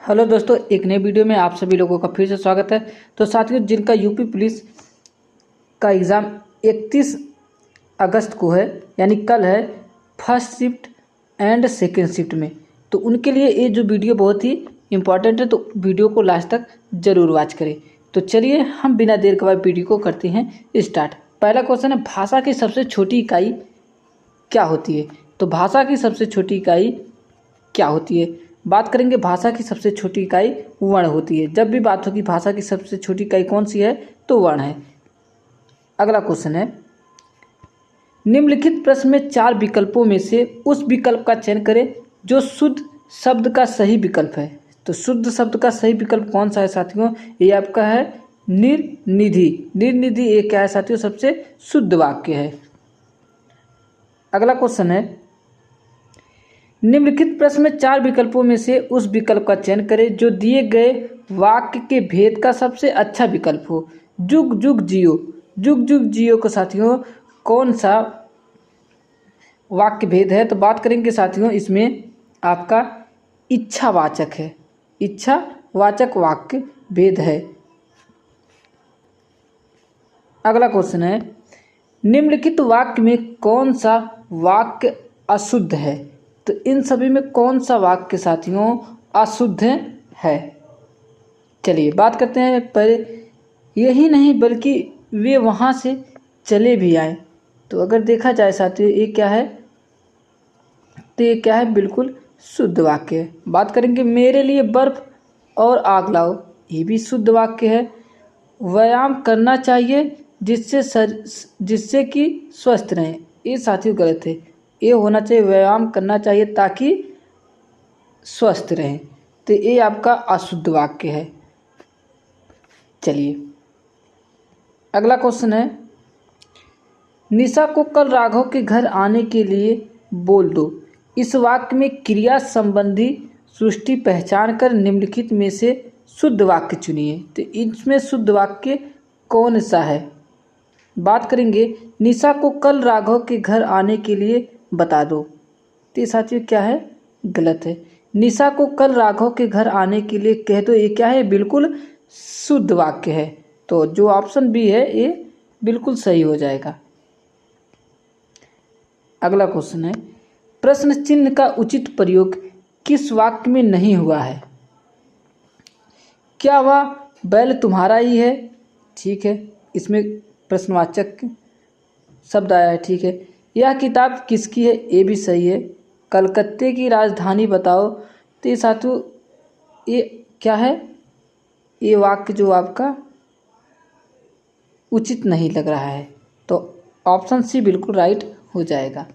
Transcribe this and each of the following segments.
Hello दोस्तों, एक नई वीडियो में आप सभी लोगों का फिर से स्वागत है। तो साथियों, जिनका यूपी पुलिस का एग्ज़ाम 31 अगस्त को है, यानी कल है, first shift and second shift में, तो उनके लिए ये जो वीडियो बहुत ही इम्पॉर्टेंट है, तो वीडियो को लास्ट तक ज़रूर वॉच करें। तो चलिए हम बिना देर के बाद वीडियो को करते हैं स्टार्ट। पहला क्वेश्चन है, भाषा की सबसे छोटी इकाई क्या होती है? तो भाषा की सबसे छोटी इकाई क्या होती है? बात करेंगे भाषा की सबसे छोटी इकाई वर्ण होती है। जब भी बात होगी भाषा की सबसे छोटी इकाई कौन सी है, तो वर्ण है। अगला क्वेश्चन है, निम्नलिखित प्रश्न में 4 विकल्पों में से उस विकल्प का चयन करें जो शुद्ध शब्द का सही विकल्प है। तो शुद्ध शब्द का सही विकल्प कौन सा है साथियों? ये आपका है निर्निधि। निर्निधि ये क्या है साथियों? सबसे शुद्ध वाक्य है। अगला क्वेश्चन है, निम्नलिखित प्रश्न में 4 विकल्पों में से उस विकल्प का चयन करें जो दिए गए वाक्य के भेद का सबसे अच्छा विकल्प हो। जुग जुग जियो। जुग जुग जियो को साथियों कौन सा वाक्य भेद है? तो बात करेंगे साथियों, इसमें आपका इच्छावाचक है। इच्छावाचक वाक्य भेद है। अगला क्वेश्चन है, निम्नलिखित वाक्य में कौन सा वाक्य अशुद्ध है? तो इन सभी में कौन सा वाक्य साथियों अशुद्ध है? चलिए बात करते हैं। पहले, यही नहीं बल्कि वे वहाँ से चले भी आए। तो अगर देखा जाए साथियों, ये क्या है? तो ये क्या है? बिल्कुल शुद्ध वाक्य है। बात करेंगे, मेरे लिए बर्फ और आग लाओ, ये भी शुद्ध वाक्य है। व्यायाम करना चाहिए जिससे कि स्वस्थ रहें, ये साथियों गलत है। ये होना चाहिए, व्यायाम करना चाहिए ताकि स्वस्थ रहें। तो ये आपका अशुद्ध वाक्य है। चलिए अगला क्वेश्चन है, निशा को कल राघव के घर आने के लिए बोल दो। इस वाक्य में क्रिया संबंधी सृष्टि पहचान कर निम्नलिखित में से शुद्ध वाक्य चुनिए। तो इसमें शुद्ध वाक्य कौन सा है? बात करेंगे, निशा को कल राघव के घर आने के लिए बता दो। तो ये साथियों क्या है? गलत है। निशा को कल राघव के घर आने के लिए कह दो, ये क्या है? बिल्कुल शुद्ध वाक्य है। तो जो ऑप्शन बी है ये बिल्कुल सही हो जाएगा। अगला क्वेश्चन है, प्रश्न चिन्ह का उचित प्रयोग किस वाक्य में नहीं हुआ है? क्या वह बैल तुम्हारा ही है? ठीक है, इसमें प्रश्नवाचक शब्द आया है। ठीक है, यह किताब किसकी है? ये भी सही है। कलकत्ते की राजधानी बताओ। तो ये साथियों ये क्या है? ये वाक्य जो आपका उचित नहीं लग रहा है, तो ऑप्शन सी बिल्कुल राइट हो जाएगा।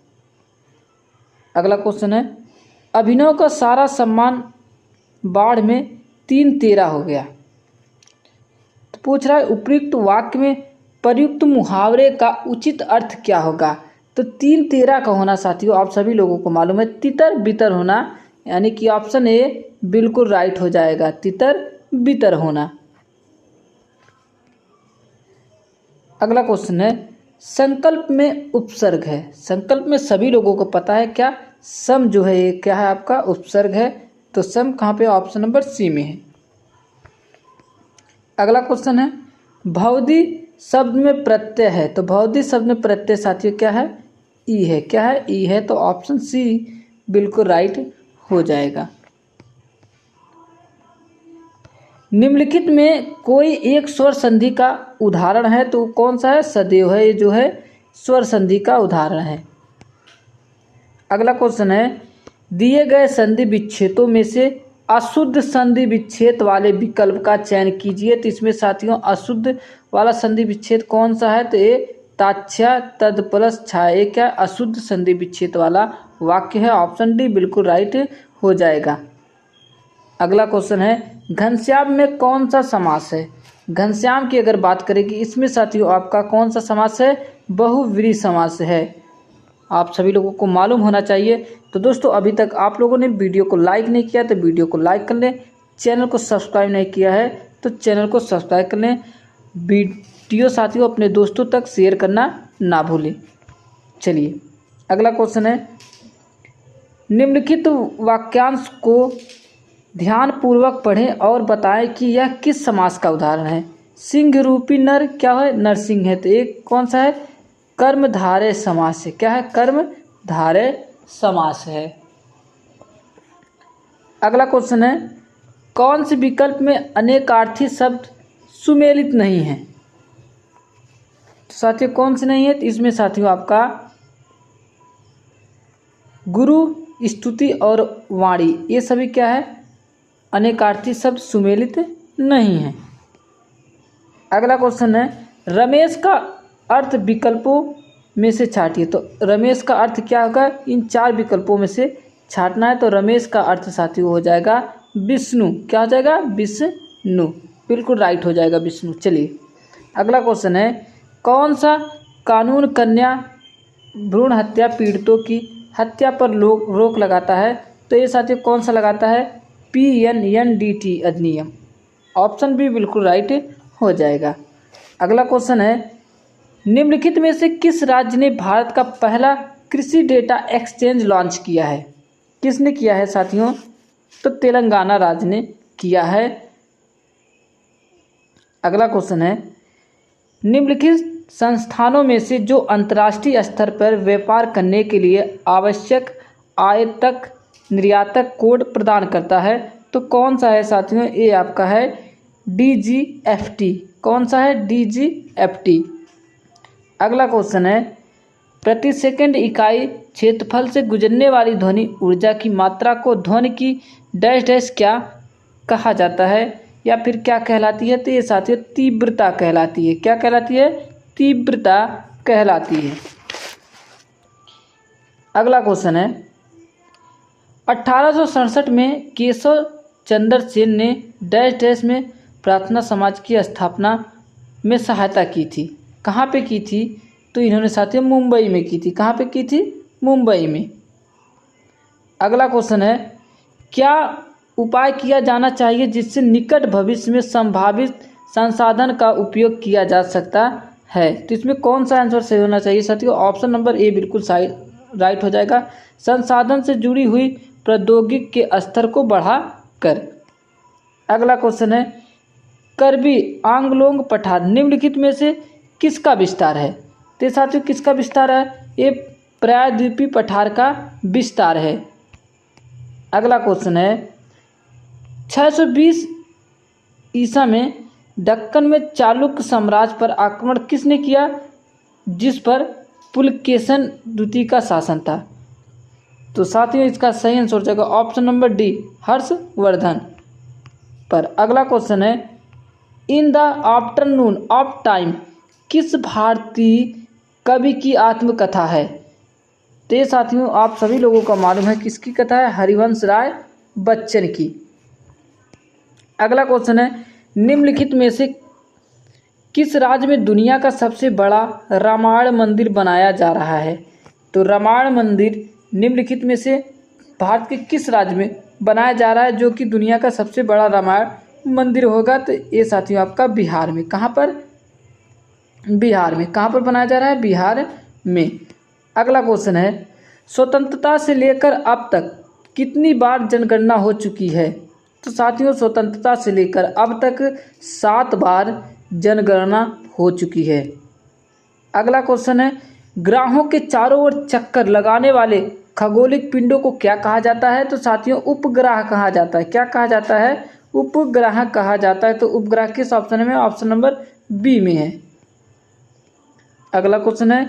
अगला क्वेश्चन है, अभिनव का सारा सम्मान बाढ़ में 3-13 हो गया। तो पूछ रहा है, उपयुक्त वाक्य में प्रयुक्त मुहावरे का उचित अर्थ क्या होगा? तो 3-13 का होना साथियों आप सभी लोगों को मालूम है, तितर बितर होना, यानी कि ऑप्शन ए बिल्कुल राइट हो जाएगा, तितर बितर होना। अगला क्वेश्चन है, संकल्प में उपसर्ग है। संकल्प में सभी लोगों को पता है क्या? सम जो है ये क्या है? आपका उपसर्ग है। तो सम कहाँ पे? ऑप्शन नंबर सी में है। अगला क्वेश्चन है, भौदी शब्द में प्रत्यय है। तो भौदी शब्द में प्रत्यय साथियों क्या है? ई है। क्या है? ई है। तो ऑप्शन सी बिल्कुल राइट हो जाएगा। निम्नलिखित में कोई एक स्वर संधि का उदाहरण है, तो कौन सा है? सदैव है। ये जो है स्वर संधि का उदाहरण है। अगला क्वेश्चन है, दिए गए संधि विच्छेदों में से अशुद्ध संधि विच्छेद वाले विकल्प का चयन कीजिए। तो इसमें साथियों अशुद्ध वाला संधि विच्छेद कौन सा है? तो ये ताच्छा तद प्लस छा, ये क्या? अशुद्ध संधि विच्छेद वाला वाक्य है। ऑप्शन डी बिल्कुल राइट हो जाएगा। अगला क्वेश्चन है, घनश्याम में कौन सा समास है? घनश्याम की अगर बात करें कि इसमें साथियों आपका कौन सा समास है? बहुव्रीहि समास है। आप सभी लोगों को मालूम होना चाहिए। तो दोस्तों, अभी तक आप लोगों ने वीडियो को लाइक नहीं किया तो वीडियो को लाइक कर लें। चैनल को सब्सक्राइब नहीं किया है तो चैनल को सब्सक्राइब कर लें। वीडियो साथियों अपने दोस्तों तक शेयर करना ना भूलें। चलिए अगला क्वेश्चन है, निम्नलिखित वाक्यांश को ध्यान पूर्वक पढ़ें और बताएं कि यह किस समास का उदाहरण है। सिंह रूपी नर क्या है, नरसिंह है, तो एक कौन सा है, कर्मधारय समास है। क्या है, कर्मधारय समास है। अगला क्वेश्चन है, कौन से विकल्प में अनेकार्थी शब्द सुमेलित नहीं है। तो साथियों कौन से नहीं है, तो इसमें साथियों आपका गुरु, स्तुति और वाणी, ये सभी क्या है, अनेकार्थी शब्द सुमेलित नहीं है। अगला क्वेश्चन है, रमेश का अर्थ विकल्पों में से छाटिए। तो रमेश का अर्थ क्या होगा, इन 4 विकल्पों में से छाटना है। तो रमेश का अर्थ साथियों हो जाएगा विष्णु। क्या हो जाएगा, विष्णु, बिल्कुल राइट हो जाएगा विष्णु। चलिए अगला क्वेश्चन है, कौन सा कानून कन्या भ्रूण हत्या पीड़ितों की हत्या पर रोक लगाता है। तो ये साथियों कौन सा लगाता है, PNNDT अधिनियम। ऑप्शन बी बिल्कुल राइट हो जाएगा। अगला क्वेश्चन है, निम्नलिखित में से किस राज्य ने भारत का पहला कृषि डेटा एक्सचेंज लॉन्च किया है। किसने किया है साथियों, तो तेलंगाना राज्य ने किया है। अगला क्वेश्चन है, निम्नलिखित संस्थानों में से जो अंतर्राष्ट्रीय स्तर पर व्यापार करने के लिए आवश्यक आयातक निर्यातक कोड प्रदान करता है। तो कौन सा है साथियों, ये आपका है DGFT। कौन सा है, DGFT। अगला क्वेश्चन है, प्रति सेकंड इकाई क्षेत्रफल से गुजरने वाली ध्वनि ऊर्जा की मात्रा को ध्वनि की डैश डैश क्या कहा जाता है, या फिर क्या कहलाती है। तो ये साथियों तीव्रता कहलाती है। क्या कहलाती है, तीव्रता कहलाती है। अगला क्वेश्चन है, 1867 में केशव चंद्र सेन ने डैश डैश में प्रार्थना समाज की स्थापना में सहायता की थी। कहाँ पे की थी, तो इन्होंने साथियों मुंबई में की थी। कहाँ पे की थी, मुंबई में। अगला क्वेश्चन है, क्या उपाय किया जाना चाहिए जिससे निकट भविष्य में संभावित संसाधन का उपयोग किया जा सकता है। तो इसमें कौन सा आंसर सही होना चाहिए साथियों, ऑप्शन नंबर ए बिल्कुल सही राइट हो जाएगा। संसाधन से जुड़ी हुई प्रौद्योगिकी के स्तर को बढ़ा कर। अगला क्वेश्चन है, करबी आंगलोंग पठार निम्नलिखित में से किसका विस्तार है। तो साथियों किसका विस्तार है, ये प्रायद्वीपीय पठार का विस्तार है। अगला क्वेश्चन है, 620 ईसा में दक्कन में चालुक्य साम्राज्य पर आक्रमण किसने किया, जिस पर पुलकेशन द्वितीय का शासन था। तो साथियों इसका सही आंसर हो जाएगा ऑप्शन नंबर डी, हर्षवर्धन पर। अगला क्वेश्चन है, in the afternoon of time किस भारतीय कवि की आत्मकथा है। तो साथियों आप सभी लोगों को मालूम है किसकी कथा है, हरिवंश राय बच्चन की। अगला क्वेश्चन है, निम्नलिखित में से किस राज्य में दुनिया का सबसे बड़ा रामायण मंदिर बनाया जा रहा है। तो रामायण मंदिर निम्नलिखित में से भारत के किस राज्य में बनाया जा रहा है जो कि दुनिया का सबसे बड़ा रामायण मंदिर होगा। तो ये साथियों आपका बिहार में। कहाँ पर, बिहार में। कहाँ पर बनाया जा रहा है, बिहार में। अगला क्वेश्चन है, स्वतंत्रता से लेकर अब तक कितनी बार जनगणना हो चुकी है। तो साथियों स्वतंत्रता से लेकर अब तक 7 बार जनगणना हो चुकी है। अगला क्वेश्चन है, ग्रहों के चारों ओर चक्कर लगाने वाले खगोलिक पिंडों को क्या कहा जाता है। तो साथियों उपग्रह कहा जाता है। क्या कहा जाता है, उपग्रह कहा जाता है। तो उपग्रह किस ऑप्शन में, ऑप्शन नंबर बी में है। अगला क्वेश्चन है,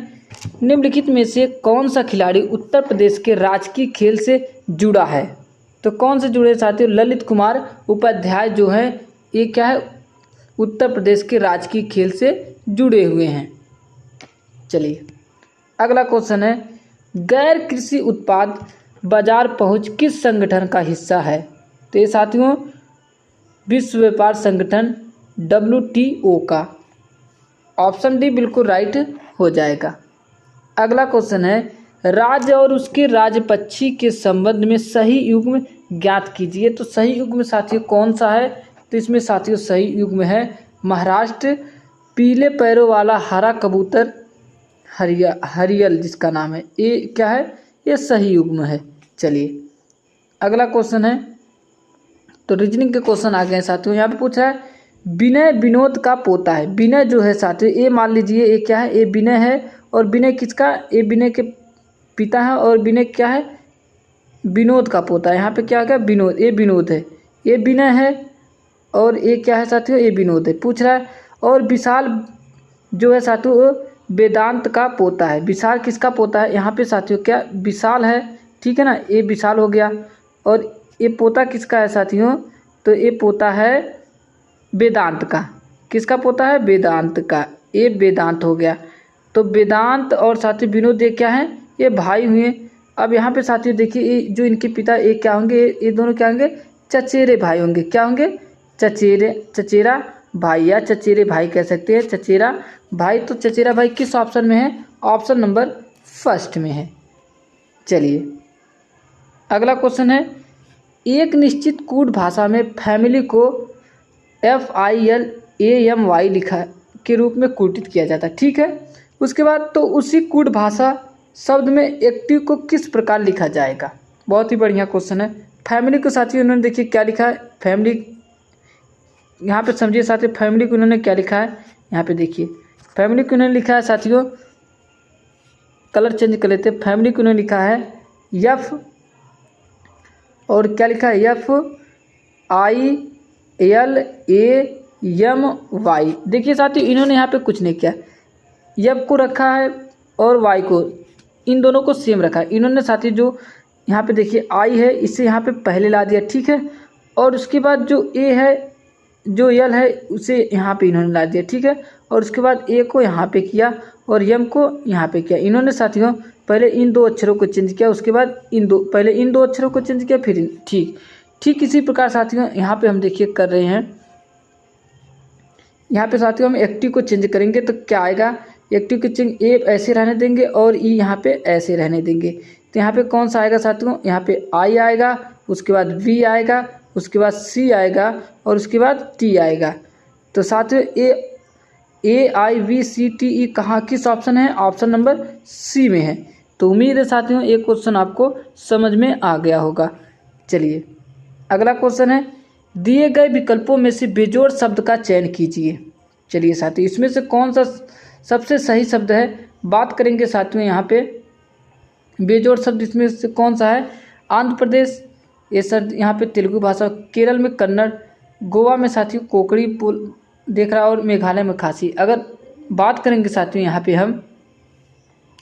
निम्नलिखित में से कौन सा खिलाड़ी उत्तर प्रदेश के राजकीय खेल से जुड़ा है। तो कौन से जुड़े साथियों, ललित कुमार उपाध्याय जो है ये क्या है, उत्तर प्रदेश के राजकीय खेल से जुड़े हुए हैं। चलिए अगला क्वेश्चन है, गैर कृषि उत्पाद बाजार पहुंच किस संगठन का हिस्सा है। तो ये साथियों विश्व व्यापार संगठन WTO का। ऑप्शन डी बिल्कुल राइट हो जाएगा। अगला क्वेश्चन है, राज्य और उसके राज्य पक्षी के संबंध में सही युग्म ज्ञात कीजिए। तो सही युग्म साथियों कौन सा है। तो इसमें साथियों सही युग्म है महाराष्ट्र पीले पैरों वाला हरा कबूतर हरियल जिसका नाम है, ये क्या है, ये सही युग्म है। चलिए अगला क्वेश्चन है, तो रीजनिंग के क्वेश्चन आ गए हैं साथियों। यहाँ पे पूछ रहा है विनय विनोद का पोता है। विनय जो है साथियों, ये मान लीजिए ये क्या है, ये विनय है और विनय किसका, ये विनय के पिता है और विनय क्या है, विनोद का पोता है। यहाँ पे क्या हो गया, विनोद, ये विनोद है, ये विनय है और ये क्या है साथियों, ये विनोद है। पूछ रहा है और विशाल जो है साथियों वो वेदांत का पोता है। विशाल किसका पोता है, यहाँ पे साथियों क्या विशाल है, ठीक है ना, ये विशाल हो गया। और ये पोता किसका है साथियों, तो ये पोता है वेदांत का। किसका पोता है, वेदांत का, ये वेदांत हो गया। तो वेदांत और साथियों विनोद ये क्या है, ये भाई हुए। अब यहाँ पे साथियों देखिए ये जो इनके पिता ये क्या होंगे, ये दोनों क्या होंगे, चचेरे भाई होंगे। क्या होंगे, चचेरा भाई या चचेरे भाई कह सकते हैं, चचेरा भाई। तो चचेरा भाई किस ऑप्शन में है, ऑप्शन नंबर फर्स्ट में है। चलिए अगला क्वेश्चन है, एक निश्चित कूट भाषा में फैमिली को FILAMY लिखा के रूप में कूटित किया जाता है, ठीक है। उसके बाद तो उसी कूट भाषा शब्द में एक्टिव को किस प्रकार लिखा जाएगा। बहुत ही बढ़िया क्वेश्चन है। फैमिली को साथियों उन्होंने देखिए क्या लिखा है, फैमिली यहाँ पे समझिए साथियों, फैमिली को उन्होंने क्या लिखा है, यहाँ पे देखिए फैमिली को उन्होंने लिखा है साथियों, कलर चेंज कर लेते हैं। फैमिली को उन्होंने लिखा है F और क्या लिखा है, FILAMY। देखिए साथियों इन्होंने यहाँ पे कुछ नहीं किया, F को रखा है और Y को, इन दोनों को सेम रखा है। इन्होंने साथियों जो यहाँ पे देखिए I है इसे यहाँ पे पहले ला दिया, ठीक है। और उसके बाद जो A है, जो L है उसे यहाँ पे इन्होंने ला दिया, ठीक है। और उसके बाद A को यहाँ पे किया और M को यहाँ पे किया। इन्होंने साथियों पहले इन दो अक्षरों को चेंज किया, उसके बाद पहले इन दो अक्षरों को चेंज किया, फिर ठीक इसी प्रकार साथियों यहाँ पे हम देखिए कर रहे हैं। यहाँ पे साथियों हम एक्टिव को चेंज करेंगे तो क्या आएगा, एक्टिव के चेंज ए ऐसे रहने देंगे और ई यहाँ पे ऐसे रहने देंगे। तो यहाँ पे कौन सा आएगा साथियों, यहाँ पे आई आएगा, उसके बाद वी आएगा, उसके बाद सी आएगा और उसके बाद टी आएगा। तो साथियों AIVCTE कहाँ किस ऑप्शन है, ऑप्शन नंबर सी में है। तो उम्मीद है साथियों ये क्वेश्चन आपको समझ में आ गया होगा। चलिए अगला क्वेश्चन है, दिए गए विकल्पों में से बेजोड़ शब्द का चयन कीजिए। चलिए साथियों इसमें से कौन सा सबसे सही शब्द है, बात करेंगे साथियों। यहाँ पे बेजोड़ शब्द इसमें से कौन सा है, आंध्र प्रदेश, ये सर यहाँ पे तेलुगु भाषा, केरल में कन्नड़, गोवा में साथियों कोंकणी बोल देख रहा और मेघालय में खासी। अगर बात करेंगे साथियों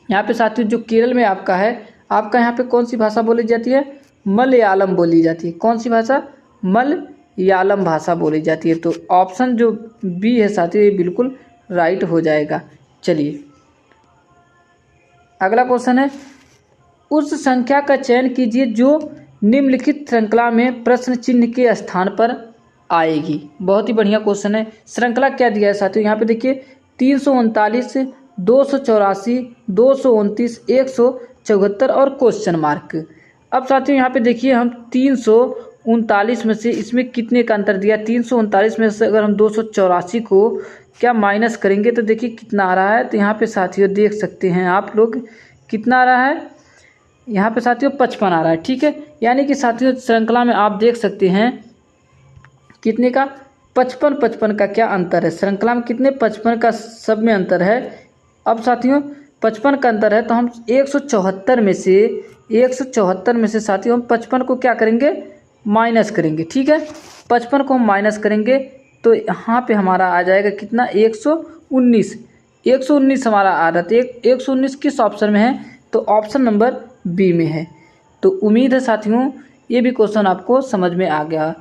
यहाँ पे साथियों जो केरल में आपका है, आपका यहाँ पे कौन सी भाषा बोली जाती है, मलयालम बोली जाती है। कौन सी भाषा, मलयालम भाषा बोली जाती है। तो ऑप्शन जो बी है साथियों ये बिल्कुल राइट हो जाएगा। चलिए अगला क्वेश्चन है, उस संख्या का चयन कीजिए जो निम्नलिखित श्रृंखला में प्रश्न चिन्ह के स्थान पर आएगी। बहुत ही बढ़िया क्वेश्चन है। श्रृंखला क्या दिया है साथियों, यहाँ पे देखिए 339, 284, 229, 174 और क्वेश्चन मार्क। अब साथियों यहाँ पे देखिए हम 339 में से इसमें कितने का अंतर दिया, 339 में से अगर हम 284 को क्या माइनस करेंगे तो देखिए कितना आ रहा है। तो यहाँ पे साथियों देख सकते हैं आप लोग कितना आ रहा है, यहाँ पे साथियों 55 आ रहा है, ठीक है। यानी कि साथियों श्रृंखला में आप देख सकते हैं कितने का, 55 का क्या अंतर है श्रृंखला में, कितने 55 का सब में अंतर है। अब साथियों 55 का अंतर है तो हम 174 में से साथियों हम 55 को क्या करेंगे, माइनस करेंगे, ठीक है। 55 को हम माइनस करेंगे तो यहाँ पे हमारा आ जाएगा कितना, 119 हमारा आ रहा था। 119 किस ऑप्शन में है, तो ऑप्शन नंबर बी में है। तो उम्मीद है साथियों ये भी क्वेश्चन आपको समझ में आ गया।